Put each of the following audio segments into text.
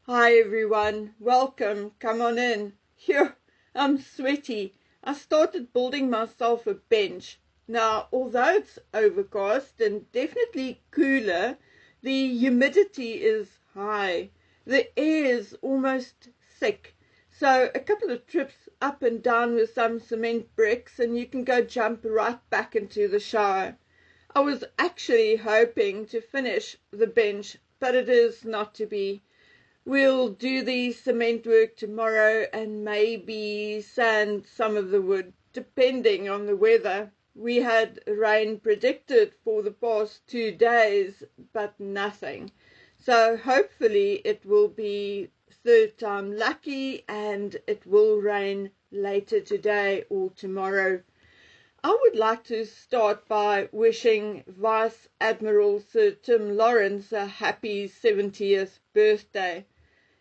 Hi everyone, welcome, come on in. Phew, I'm sweaty. I started building myself a bench. Now, although it's overcast and definitely cooler, the humidity is high. The air is almost thick. So a couple of trips up and down with some cement bricks and you can go jump right back into the shower. I was actually hoping to finish the bench, but it is not to be. We'll do the cement work tomorrow and maybe sand some of the wood, depending on the weather. We had rain predicted for the past 2 days, but nothing. So hopefully it will be third time lucky and it will rain later today or tomorrow. I would like to start by wishing Vice Admiral Sir Tim Lawrence a happy 70th birthday.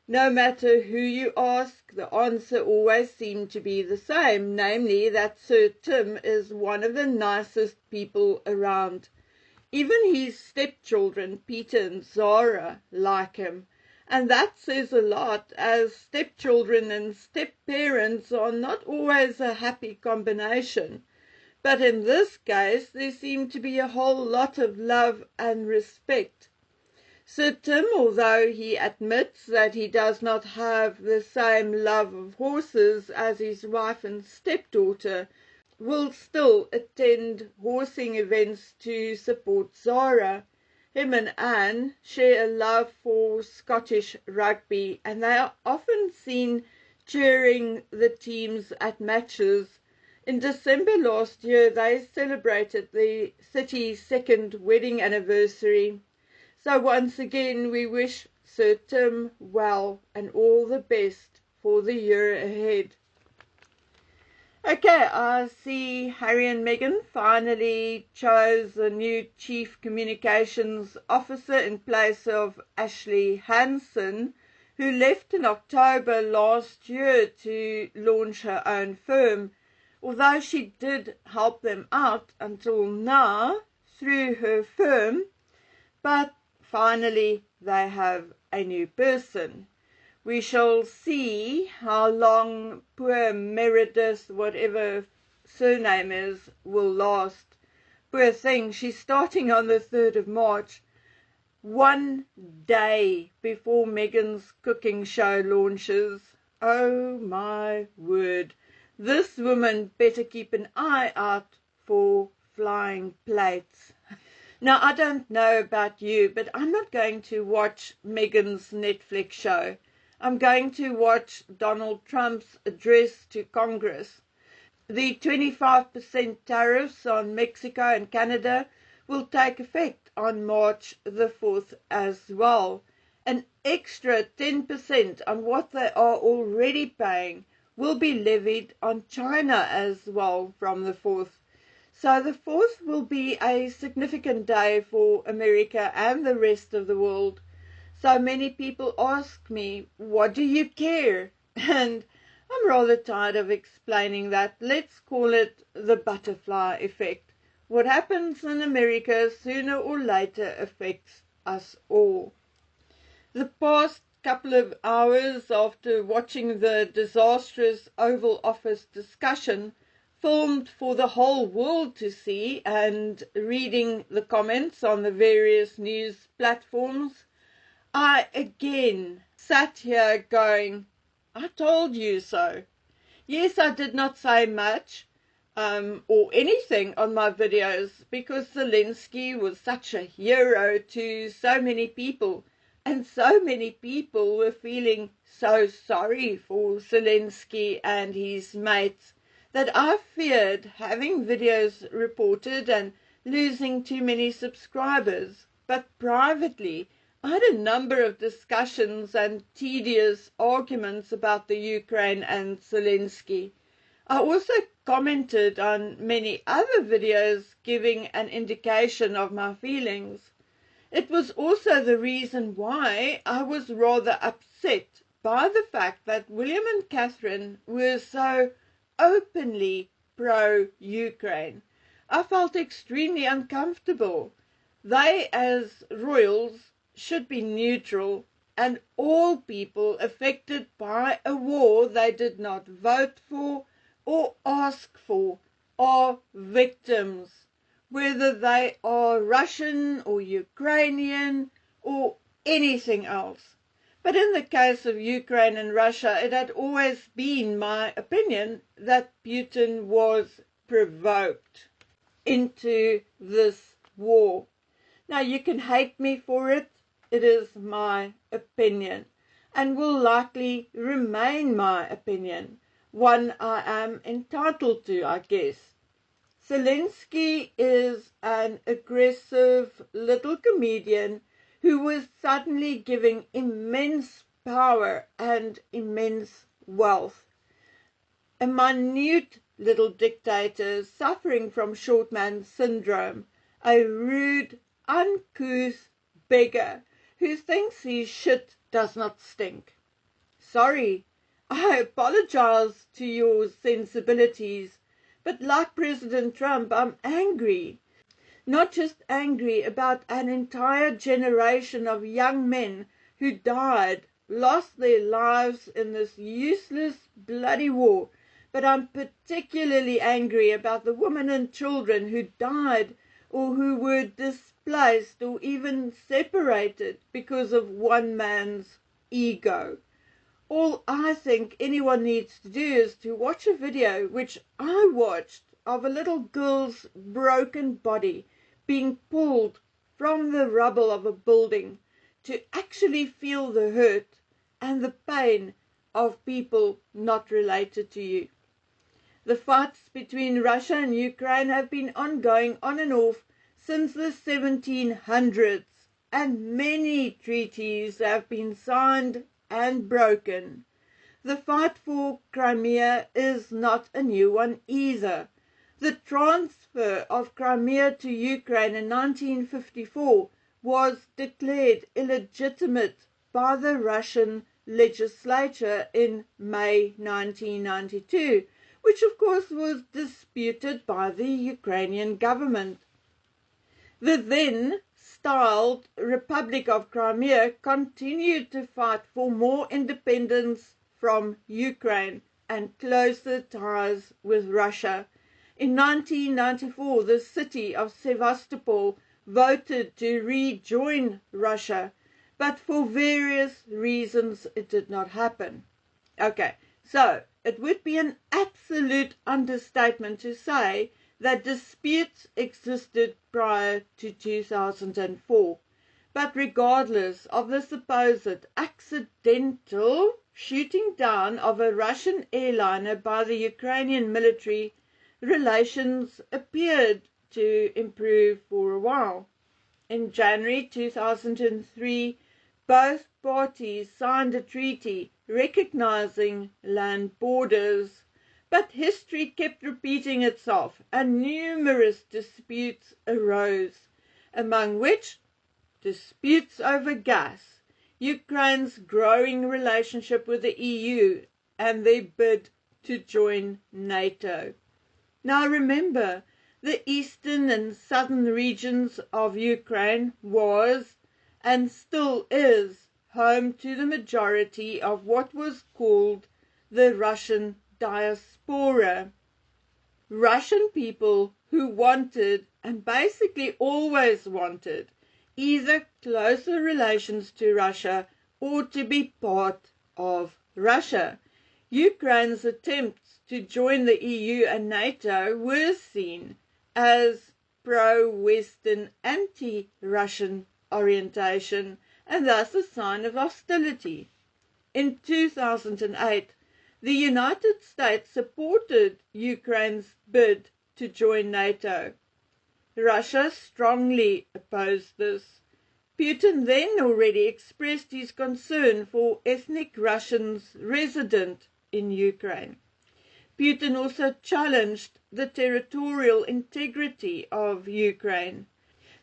No matter who you ask, the answer always seemed to be the same, namely that Sir Tim is one of the nicest people around. Even his stepchildren, Peter and Zara, like him. And that says a lot, as stepchildren and step-parents are not always a happy combination. But in this case, there seemed to be a whole lot of love and respect. Sir Tim, although he admits that he does not have the same love of horses as his wife and stepdaughter, will still attend horsing events to support Zara. Him and Anne share a love for Scottish rugby, and they are often seen cheering the teams at matches. In December last year, they celebrated the city's second wedding anniversary. So once again, we wish Sir Tim well and all the best for the year ahead. Okay, I see Harry and Meghan finally chose a new Chief Communications Officer in place of Ashley Hansen, who left in October last year to launch her own firm, although she did help them out until now through her firm, but finally they have a new person. We shall see how long poor Meredith, whatever surname is, will last. Poor thing, she's starting on the 3rd of March, one day before Meghan's cooking show launches. Oh my word. This woman better keep an eye out for flying plates. Now, I don't know about you, but I'm not going to watch Meghan's Netflix show. I'm going to watch Donald Trump's address to Congress. The 25% tariffs on Mexico and Canada will take effect on March the 4th as well. An extra 10% on what they are already paying will be levied on China as well from the 4th. So the 4th will be a significant day for America and the rest of the world. So many people ask me, what do you care? And I'm rather tired of explaining that. Let's call it the butterfly effect. What happens in America sooner or later affects us all. The past couple of hours after watching the disastrous Oval Office discussion, filmed for the whole world to see, and reading the comments on the various news platforms, I again sat here going, I told you so. Yes, I did not say much or anything on my videos because Zelenskyy was such a hero to so many people, and so many people were feeling so sorry for Zelenskyy and his mates that I feared having videos reported and losing too many subscribers. But privately, I had a number of discussions and tedious arguments about the Ukraine and Zelenskyy. I also commented on many other videos giving an indication of my feelings. It was also the reason why I was rather upset by the fact that William and Catherine were so openly pro-Ukraine. I felt extremely uncomfortable. They, as royals, should be neutral, and all people affected by a war they did not vote for or ask for are victims, whether they are Russian or Ukrainian or anything else. But in the case of Ukraine and Russia, it had always been my opinion that Putin was provoked into this war. Now, you can hate me for it. It is my opinion and will likely remain my opinion, one I am entitled to, I guess. Zelenskyy is an aggressive little comedian who was suddenly given immense power and immense wealth. A minute little dictator suffering from short man syndrome, a rude, uncouth beggar who thinks his shit does not stink. Sorry, I apologize to your sensibilities, but like President Trump, I'm angry. Not just angry about an entire generation of young men who died, lost their lives in this useless bloody war, but I'm particularly angry about the women and children who died or who were displaced or even separated because of one man's ego. All I think anyone needs to do is to watch a video, which I watched, of a little girl's broken body being pulled from the rubble of a building, to actually feel the hurt and the pain of people not related to you. The fights between Russia and Ukraine have been ongoing on and off since the 1700s, and many treaties have been signed and broken. The fight for Crimea is not a new one either. The transfer of Crimea to Ukraine in 1954 was declared illegitimate by the Russian legislature in May 1992, which of course was disputed by the Ukrainian government. The then styled Republic of Crimea continued to fight for more independence from Ukraine and closer ties with Russia. In 1994, the city of Sevastopol voted to rejoin Russia, but for various reasons it did not happen. Okay, so it would be an absolute understatement to say that disputes existed prior to 2004. But regardless of the supposed accidental shooting down of a Russian airliner by the Ukrainian military, relations appeared to improve for a while. In January 2003, both parties signed a treaty recognizing land borders, but history kept repeating itself and numerous disputes arose, among which disputes over gas, Ukraine's growing relationship with the EU, and their bid to join NATO. Now remember, the eastern and southern regions of Ukraine was, and still is, home to the majority of what was called the Russian diaspora. Russian people who wanted, and basically always wanted, either closer relations to Russia or to be part of Russia. Ukraine's attempts to join the EU and NATO were seen as pro-Western, anti-Russian orientation, and thus a sign of hostility. In 2008, the United States supported Ukraine's bid to join NATO. Russia strongly opposed this. Putin then already expressed his concern for ethnic Russians resident in Ukraine. Putin also challenged the territorial integrity of Ukraine.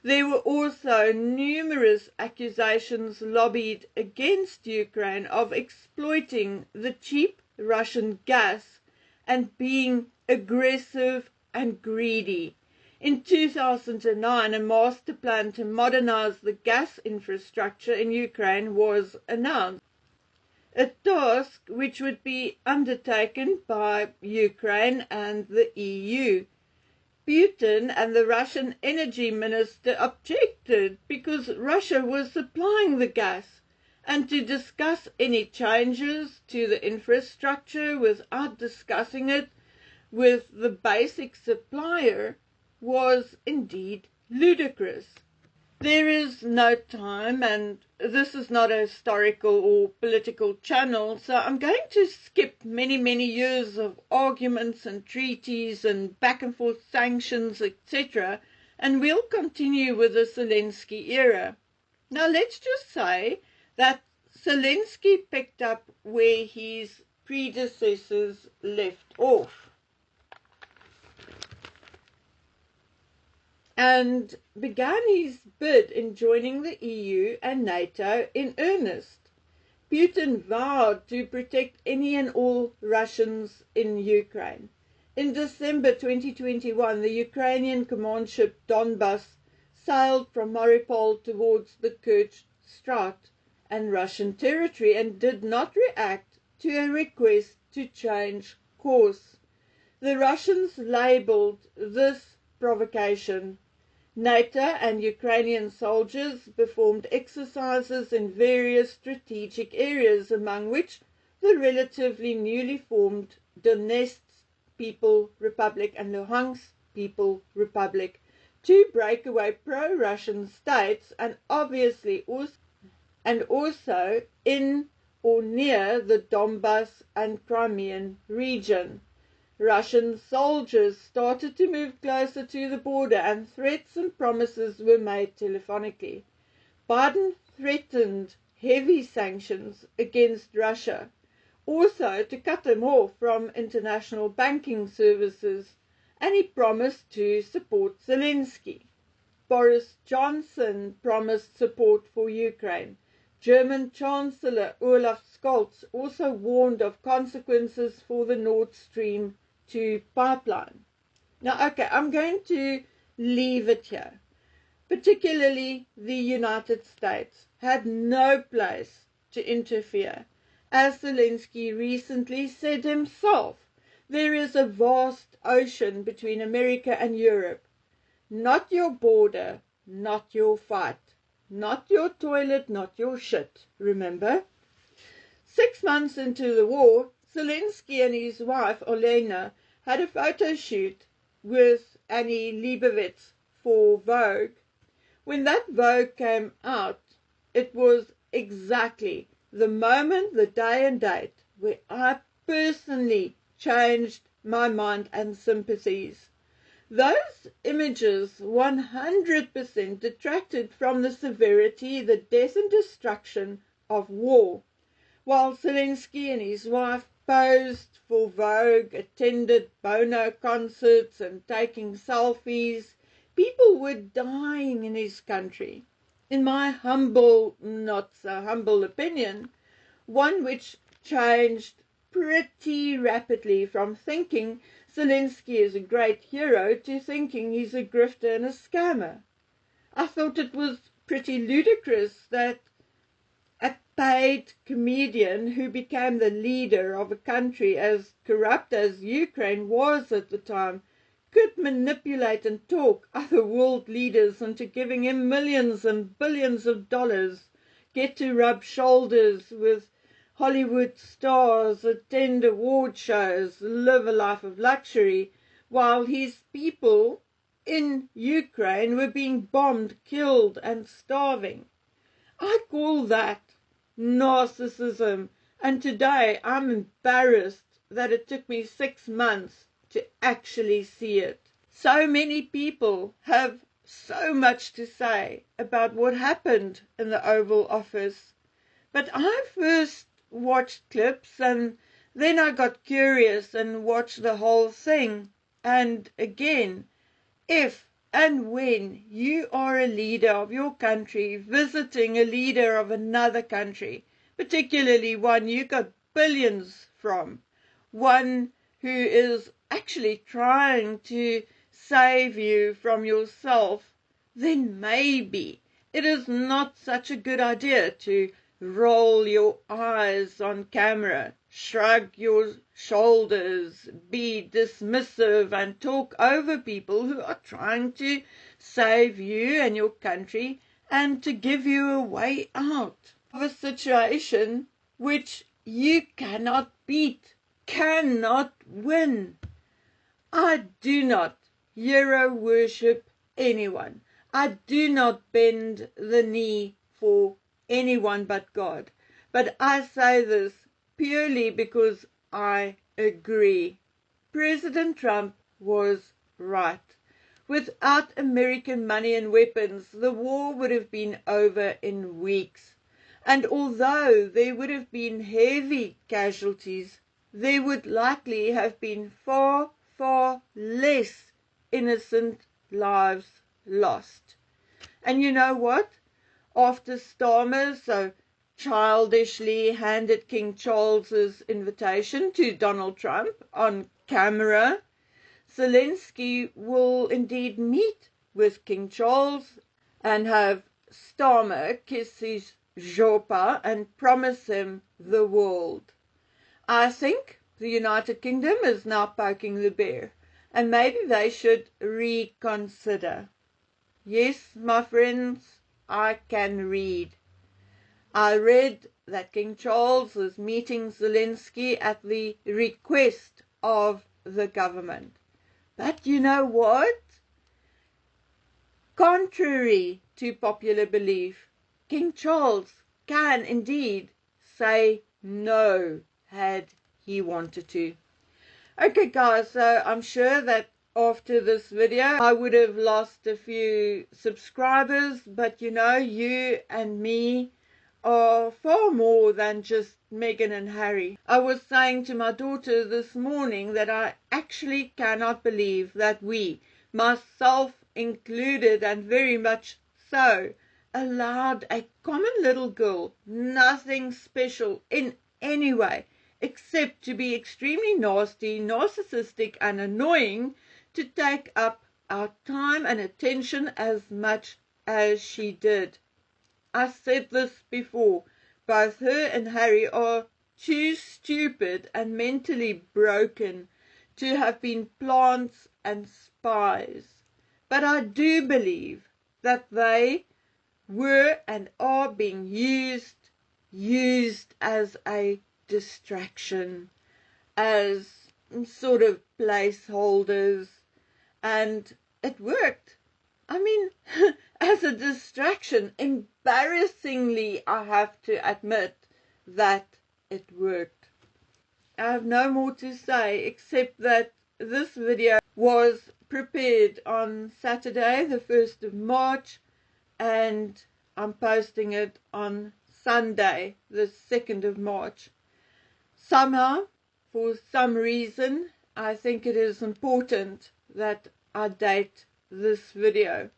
There were also numerous accusations lobbied against Ukraine of exploiting the cheap Russian gas and being aggressive and greedy. In 2009, a master plan to modernize the gas infrastructure in Ukraine was announced, a task which would be undertaken by Ukraine and the EU. Putin and the Russian energy minister objected because Russia was supplying the gas, and to discuss any changes to the infrastructure without discussing it with the basic supplier was indeed ludicrous. There is no time, and this is not a historical or political channel, so I'm going to skip many years of arguments and treaties and back and forth sanctions, etc., and we'll continue with the Zelenskyy era. Now let's just say that Zelenskyy picked up where his predecessors left off, and began his bid in joining the EU and NATO in earnest. Putin vowed to protect any and all Russians in Ukraine. In December 2021, the Ukrainian command ship Donbas sailed from Mariupol towards the Kerch Strait and Russian territory and did not react to a request to change course. The Russians labeled this provocation. NATO and Ukrainian soldiers performed exercises in various strategic areas, among which the relatively newly formed Donetsk People Republic and Luhansk People Republic, two breakaway pro-Russian states, and obviously also in or near the Donbas and Crimean region. Russian soldiers started to move closer to the border, and threats and promises were made telephonically. Biden threatened heavy sanctions against Russia, also to cut them off from international banking services, and he promised to support Zelenskyy. Boris Johnson promised support for Ukraine. German Chancellor Olaf Scholz also warned of consequences for the Nord Stream 2 pipeline. Now, okay, I'm going to leave it here. Particularly the United States had no place to interfere. As Zelenskyy recently said himself, there is a vast ocean between America and Europe. Not your border, not your fight. Not your toilet, not your shit, remember? 6 months into the war, Zelenskyy and his wife, Olena, had a photo shoot with Annie Leibovitz for Vogue. When that Vogue came out, it was exactly the moment, the day and date where I personally changed my mind and sympathies. Those images 100% detracted from the severity, the death and destruction of war. While Zelenskyy and his wife posed for Vogue, attended Bono concerts and taking selfies, people were dying in his country. In my humble, not so humble opinion, one which changed pretty rapidly from thinking Zelenskyy is a great hero to thinking he's a grifter and a scammer. I thought it was pretty ludicrous that a paid comedian who became the leader of a country as corrupt as Ukraine was at the time could manipulate and talk other world leaders into giving him millions and billions of dollars, get to rub shoulders with Hollywood stars, attend award shows, live a life of luxury, while his people in Ukraine were being bombed, killed, and starving. I call that narcissism, and today I'm embarrassed that it took me 6 months to actually see it. So many people have so much to say about what happened in the Oval Office, but I first watched clips and then I got curious and watched the whole thing. And again, if and when you are a leader of your country visiting a leader of another country, particularly one you got billions from, one who is actually trying to save you from yourself, then maybe it is not such a good idea to roll your eyes on camera, shrug your shoulders, be dismissive and talk over people who are trying to save you and your country and to give you a way out of a situation which you cannot beat, cannot win. I do not hero worship anyone. I do not bend the knee for anyone but God. But I say this purely because I agree. President Trump was right. Without American money and weapons, the war would have been over in weeks. And although there would have been heavy casualties, there would likely have been far, far less innocent lives lost. And you know what? After Starmer so childishly handed King Charles's invitation to Donald Trump on camera, Zelenskyy will indeed meet with King Charles and have Starmer kiss his jopa and promise him the world. I think the United Kingdom is now poking the bear, and maybe they should reconsider. Yes, my friends, I can read. I read that King Charles is meeting Zelenskyy at the request of the government. But you know what? Contrary to popular belief, King Charles can indeed say no had he wanted to. Okay guys, so I'm sure that after this video I would have lost a few subscribers, but you know, you and me are far more than just Meghan and Harry. I was saying to my daughter this morning that I actually cannot believe that we, myself included and very much so, allowed a common little girl, nothing special in any way, except to be extremely nasty, narcissistic and annoying, to take up our time and attention as much as she did. I said this before, both her and Harry are too stupid and mentally broken to have been plants and spies. But I do believe that they were and are being used as a distraction, as sort of placeholders, and it worked. I mean, as a distraction, embarrassingly, I have to admit that it worked. I have no more to say except that this video was prepared on Saturday, the 1st of March, and I'm posting it on Sunday, the 2nd of March. Somehow, for some reason, I think it is important that I date this video.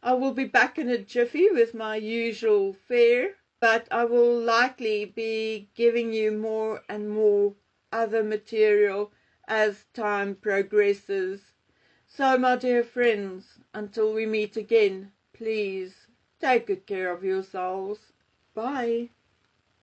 I will be back in a jiffy with my usual fare, but I will likely be giving you more and more other material as time progresses. So, my dear friends, until we meet again, please take good care of yourselves. Bye.